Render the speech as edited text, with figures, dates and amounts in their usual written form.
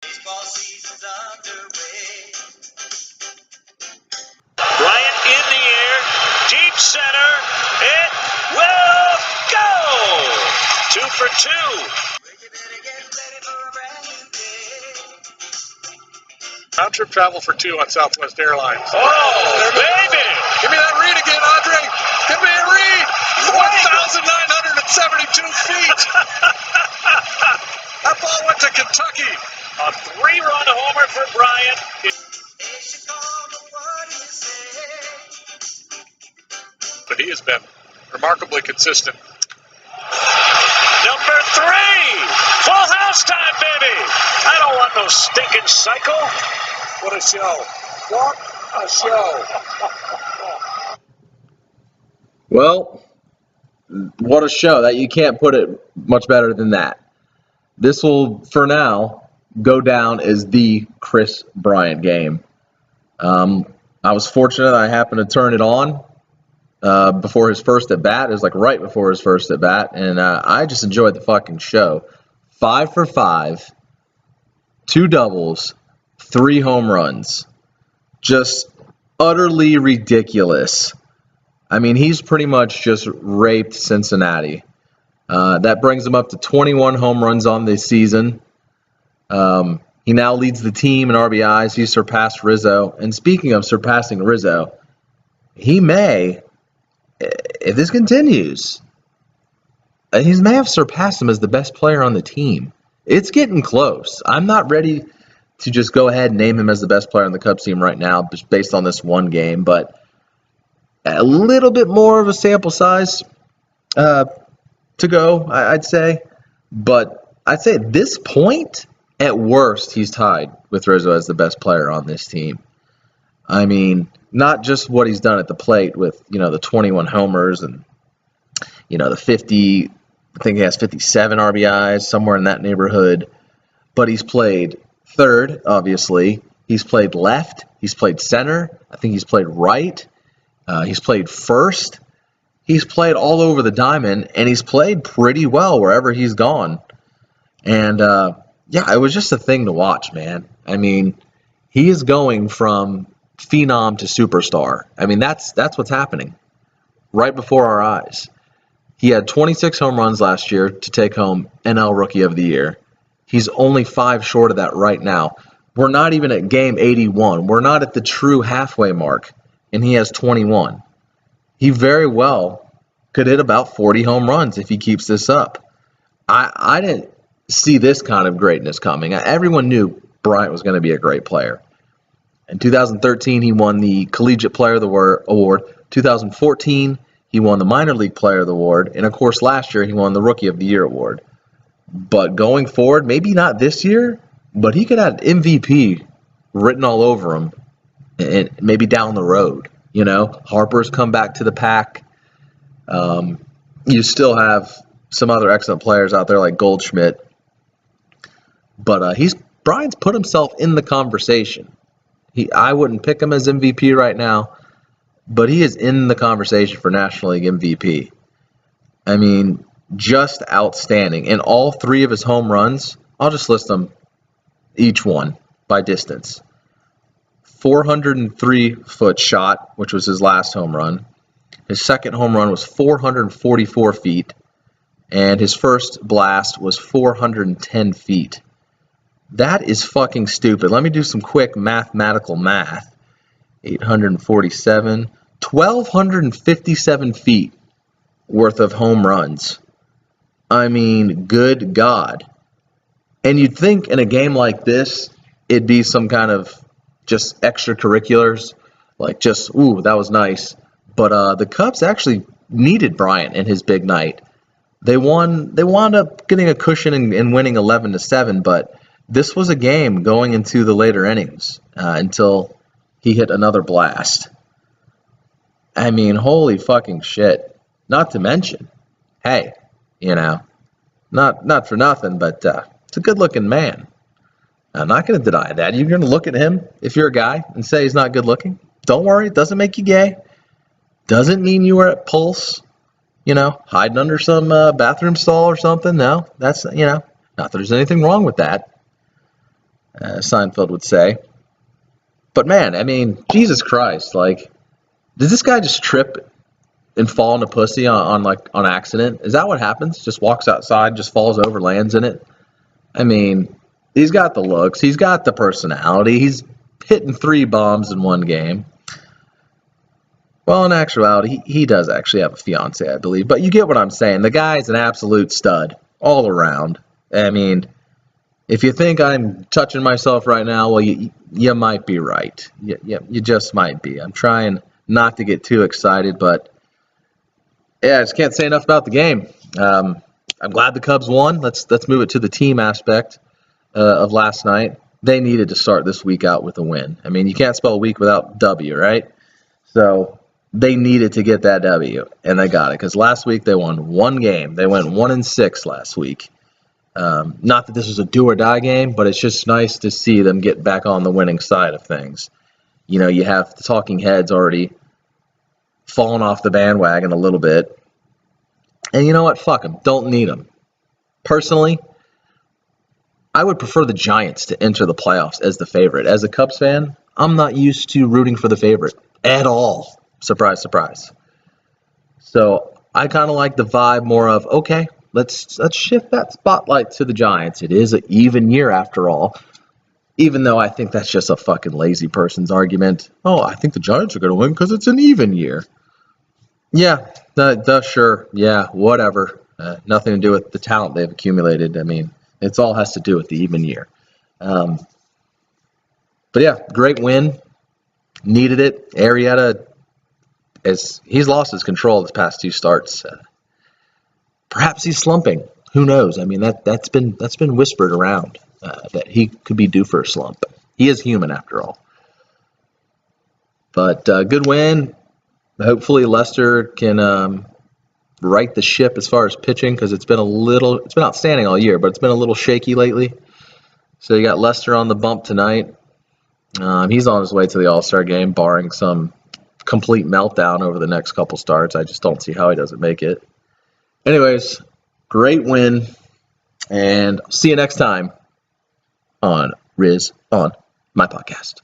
Baseball season's underway. Bryant in the air, deep center, it will go! 2 for 2. You better get ready for a brand new day. Round trip travel for 2 on Southwest Airlines. Oh, baby! Give me that read again, Andre. Give me a read. 1,972 feet. That ball went to Kentucky. A 3-run homer for Bryant. They should call me, what do you say? But he has been remarkably consistent. Number 3! Full house time, baby! I don't want no stinking cycle. What a show. What a show. Well, what a show. That you can't put it much better than that. This will, for now, go down as the Kris Bryant game. I was fortunate I happened to turn it on before his first at bat. It was like right before his first at bat, and I just enjoyed the fucking show. 5 for 5, 2 doubles, 3 home runs. Just utterly ridiculous. I mean, he's pretty much just raped Cincinnati. That brings him up to 21 home runs on this season. He now leads the team in RBIs. He surpassed Rizzo. And speaking of surpassing Rizzo, he may, if this continues, he may have surpassed him as the best player on the team. It's getting close. I'm not ready to just go ahead and name him as the best player on the Cubs team right now, just based on this one game, but a little bit more of a sample size to go, I'd say. But I'd say at this point, at worst, he's tied with Rizzo as the best player on this team. I mean, not just what he's done at the plate with, the 21 homers and, the 50, I think he has 57 RBIs, somewhere in that neighborhood. But he's played third, obviously. He's played left. He's played center. I think he's played right. He's played first. He's played all over the diamond, and he's played pretty well wherever he's gone. And, it was just a thing to watch, man. I mean, he is going from phenom to superstar. I mean, that's what's happening right before our eyes. He had 26 home runs last year to take home NL Rookie of the Year. He's only 5 short of that right now. We're not even at game 81. We're not at the true halfway mark, and he has 21. He very well could hit about 40 home runs if he keeps this up. I didn't see this kind of greatness coming. Everyone knew Bryant was going to be a great player. In 2013, he won the Collegiate Player of the Award. 2014, he won the Minor League Player of the Award. And, of course, last year, he won the Rookie of the Year award. But going forward, maybe not this year, but he could have MVP written all over him and maybe down the road. Harper's come back to the pack. You still have some other excellent players out there like Goldschmidt. But Bryant's put himself in the conversation. I wouldn't pick him as MVP right now, but he is in the conversation for National League MVP. I mean, just outstanding. And all 3 of his home runs, I'll just list them each one by distance. 403-foot shot, which was his last home run. His second home run was 444 feet, and his first blast was 410 feet. That is fucking stupid. Let me do some quick mathematical math. 847, 1,257 feet worth of home runs. I mean, good God. And you'd think in a game like this, it'd be some kind of just extracurriculars, like just, ooh, that was nice. But the Cubs actually needed Bryant in his big night. They wound up getting a cushion and winning 11-7, but this was a game going into the later innings until he hit another blast. I mean, holy fucking shit. Not to mention, hey, not for nothing, but it's a good-looking man. I'm not going to deny that. You're going to look at him, if you're a guy, and say he's not good-looking. Don't worry, it doesn't make you gay. Doesn't mean you were at Pulse, hiding under some bathroom stall or something. No, that's, not that there's anything wrong with that. Seinfeld would say. But man, I mean, Jesus Christ, like, does this guy just trip and fall in a pussy on accident? Is that what happens? Just walks outside, just falls over, lands in it? I mean, he's got the looks, he's got the personality, he's hitting 3 bombs in one game. Well, in actuality, he does actually have a fiance, I believe. But you get what I'm saying. The guy's an absolute stud all around. I mean, if you think I'm touching myself right now, well, you might be right. You just might be. I'm trying not to get too excited, but yeah, I just can't say enough about the game. I'm glad the Cubs won. Let's move it to the team aspect of last night. They needed to start this week out with a win. I mean, you can't spell a week without W, right? So they needed to get that W, and they got it, because last week they won 1 game. They went 1-6 last week. Not that this was a do-or-die game, but it's just nice to see them get back on the winning side of things. You know, you have the talking heads already falling off the bandwagon a little bit. And you know what? Fuck them. Don't need them. Personally, I would prefer the Giants to enter the playoffs as the favorite. As a Cubs fan, I'm not used to rooting for the favorite at all. Surprise, surprise. So I kind of like the vibe more of, okay, let's shift that spotlight to the Giants. It is an even year after all, even though I think that's just a fucking lazy person's argument. Oh, I think the Giants are going to win because it's an even year. Yeah, sure. Yeah, whatever. Nothing to do with the talent they've accumulated. I mean, it all has to do with the even year. But yeah, great win. Needed it. Arrieta, as he's lost his control this past 2 starts. Perhaps he's slumping. Who knows? I mean, that's been whispered around that he could be due for a slump. He is human after all. But good win. Hopefully Lester can right the ship as far as pitching, because it's been outstanding all year, but it's been a little shaky lately. So you got Lester on the bump tonight. He's on his way to the All-Star game, barring some complete meltdown over the next couple starts. I just don't see how he doesn't make it. Anyways, great win, and see you next time on Riz on my podcast.